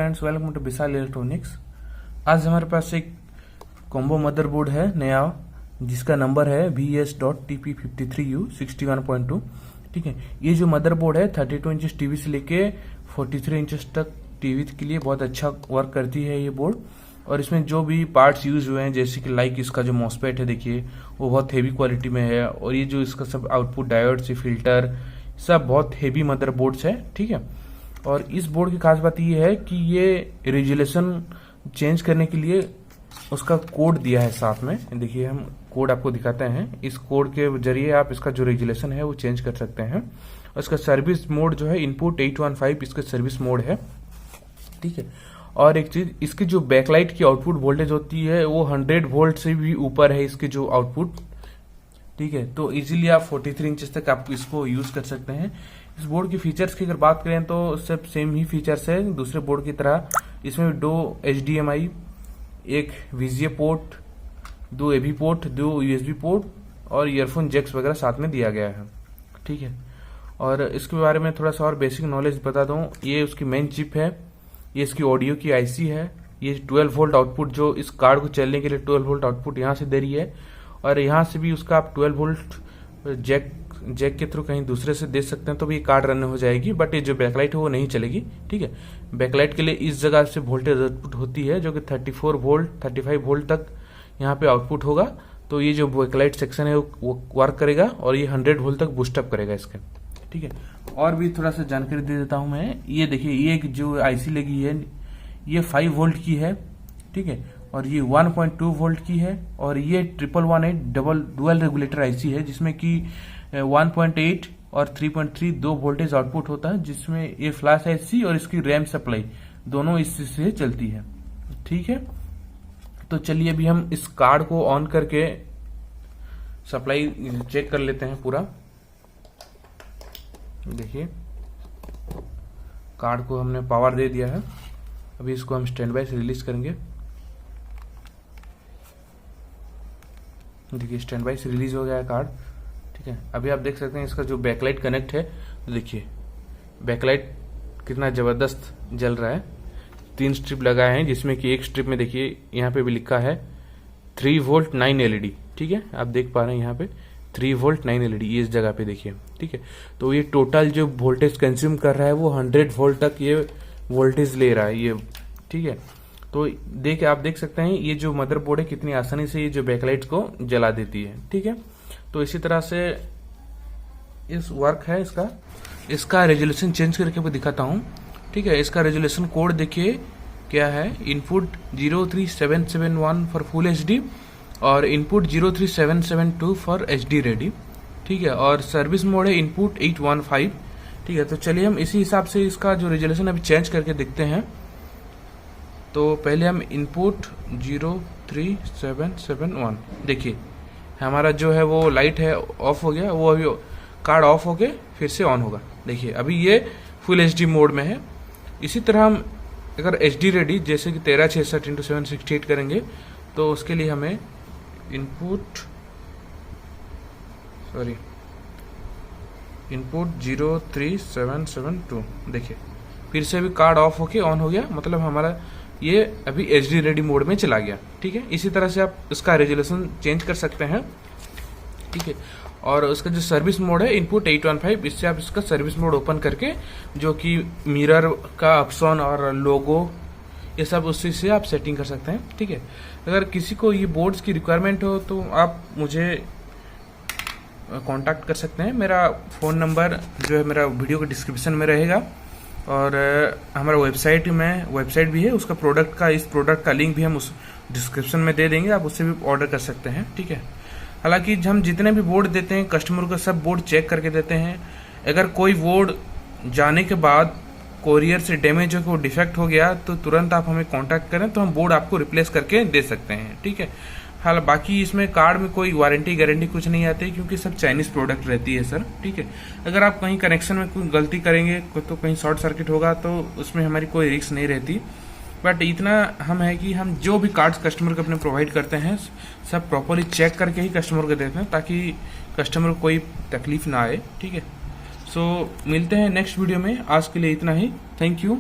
Friends, welcome to Vishal electronics. आज हमारे पास एक कॉम्बो मदरबोर्ड है नया, जिसका नंबर है VS.TP53U61.2। ठीक है, ये जो मदरबोर्ड है 32 इंच टीवी से लेके 43 इंच तक टीवी के लिए बहुत अच्छा वर्क करती है ये बोर्ड। और इसमें जो भी पार्ट्स यूज हुए हैं, जैसे कि लाइक इसका जो मॉसफेट है, देखिए वो बहुत हेवी क्वालिटी में है। और ये जो इसका सब आउटपुट डायोड से फिल्टर सब बहुत हेवी मदरबोर्ड्स है। ठीक है, और इस बोर्ड की खास बात ये है कि ये रेजुलेशन चेंज करने के लिए उसका कोड दिया है साथ में। देखिए, हम कोड आपको दिखाते हैं। इस कोड के जरिए आप इसका जो रेजुलेशन है वो चेंज कर सकते हैं। और इसका सर्विस मोड जो है इनपुट 815 इसका सर्विस मोड है। ठीक है, और एक चीज, इसकी जो बैकलाइट की आउटपुट वोल्टेज होती है वो 100 वोल्ट से भी ऊपर है इसकी जो आउटपुट। ठीक है, तो इजीली आप 43 इंच तक आप इसको यूज कर सकते हैं। इस बोर्ड की फीचर्स की अगर बात करें तो सब सेम ही फीचर्स है दूसरे बोर्ड की तरह। इसमें 2 HDMI, एक VGA port, 2 AV port, 2 USB port और ईयरफोन जैक्स वगैरह साथ में दिया गया है। ठीक है, और इसके बारे में थोड़ा सा और बेसिक नॉलेज बता दूं। ये उसकी मेन चिप है, ये इसकी ऑडियो की IC है। ये 12 वोल्ट आउटपुट जो इस कार्ड को चलने के लिए 12 वोल्ट आउटपुट यहाँ से दे रही है। और यहाँ से भी उसका आप 12 वोल्ट जैक के थ्रू कहीं दूसरे से दे सकते हैं तो भी ये कार्ड रन हो जाएगी। बट ये जो बैकलाइट है वो नहीं चलेगी। ठीक है, बैकलाइट के लिए इस जगह से वोल्टेज आउटपुट होती है जो कि 34 वोल्ट 35 वोल्ट तक यहाँ पे आउटपुट होगा। तो ये जो बैकलाइट सेक्शन है वो वर्क करेगा और ये 100 वोल्ट तक बूस्टअप करेगा इसके। ठीक है, और भी थोड़ा सा जानकारी दे देता हूं मैं। ये देखिए, ये एक जो IC लगी है ये 5 वोल्ट की है। ठीक है, और ये 1.2 वोल्ट की है। और ये 1118 डुअल रेगुलेटर IC है, जिसमें कि 1.8 और 3.3 दो वोल्टेज आउटपुट होता है, जिसमें ये फ्लैश IC और इसकी रैम सप्लाई दोनों इससे चलती है। ठीक है, तो चलिए अभी हम इस कार्ड को ऑन करके सप्लाई चेक कर लेते हैं पूरा। देखिए, कार्ड को हमने पावर दे दिया है। अभी इसको हम स्टैंड बाय से रिलीज करेंगे। देखिए, स्टैंड बाय से रिलीज हो गया है कार्ड। ठीक है, अभी आप देख सकते हैं इसका जो बैकलाइट कनेक्ट है। देखिए बैकलाइट कितना जबरदस्त जल रहा है। 3 स्ट्रिप लगाए हैं, जिसमें कि एक स्ट्रिप में देखिए यहाँ पे भी लिखा है 3 वोल्ट 9 LED। ठीक है, आप देख पा रहे हैं यहाँ पे 3 वोल्ट 9 LED ये इस जगह पे देखिए। ठीक है, तो ये टोटल जो वोल्टेज कंज्यूम कर रहा है वो 100 वोल्ट तक ये वोल्टेज ले रहा है ये। ठीक है, तो आप देख सकते हैं ये जो मदरबोर्ड है कितनी आसानी से ये जो बैकलाइट को जला देती है। ठीक है, तो इसी तरह से इस वर्क है इसका रेजोल्यूशन चेंज करके मैं दिखाता हूँ। ठीक है, इसका रेजोल्यूशन कोड देखिए क्या है। इनपुट 03771 फॉर फुल HD और इनपुट 03772 फॉर HD रेडी। ठीक है, और सर्विस मोड है इनपुट 815। ठीक है, तो चलिए हम इसी हिसाब से इसका जो रेजोल्यूशन अभी चेंज करके देखते हैं। तो पहले हम इनपुट 03771, देखिए हमारा जो है वो लाइट है ऑफ हो गया, वो अभी कार्ड ऑफ हो गया फिर से ऑन होगा। देखिए अभी ये फुल HD मोड में है। इसी तरह हम अगर HD रेडी जैसे कि 1366 × 768 करेंगे तो उसके लिए हमें इनपुट 03772, देखिए फिर से भी कार्ड ऑफ होके ऑन हो गया, मतलब हमारा ये अभी HD रेडी मोड में चला गया। ठीक है, इसी तरह से आप इसका रेजोल्यूशन चेंज कर सकते हैं। ठीक है, और उसका जो सर्विस मोड है इनपुट 815, इससे आप इसका सर्विस मोड ओपन करके जो कि मिरर का ऑप्शन और लोगो ये सब उससे से आप सेटिंग कर सकते हैं। ठीक है, अगर किसी को ये बोर्ड्स की रिक्वायरमेंट हो तो आप मुझे कांटेक्ट कर सकते हैं। मेरा फ़ोन नंबर जो है मेरा वीडियो के डिस्क्रिप्शन में रहेगा। और हमारा वेबसाइट भी है, उसका इस प्रोडक्ट का लिंक भी हम उस डिस्क्रिप्शन में दे देंगे, आप उससे भी ऑर्डर कर सकते हैं। ठीक है, हालांकि हम जितने भी बोर्ड देते हैं कस्टमर को सब बोर्ड चेक करके देते हैं। अगर कोई बोर्ड जाने के बाद कोरियर से डैमेज हो के डिफेक्ट हो गया तो तुरंत आप हमें कांटेक्ट करें तो हम बोर्ड आपको रिप्लेस करके दे सकते हैं। ठीक है, हाल बाकी इसमें कार्ड में कोई वारंटी गारंटी कुछ नहीं आती, क्योंकि सब चाइनीज प्रोडक्ट रहती है सर। ठीक है, अगर आप कहीं कनेक्शन में कोई गलती करेंगे तो कहीं शॉर्ट सर्किट होगा तो उसमें हमारी कोई रिस्क नहीं रहती। बट इतना हम है कि हम जो भी कार्ड्स कस्टमर को अपने प्रोवाइड करते हैं सब प्रॉपरली चेक करके ही कस्टमर को देते हैं, ताकि कस्टमर को कोई तकलीफ ना आए। ठीक है, सो मिलते हैं नेक्स्ट वीडियो में। आज के लिए इतना ही। Thank you.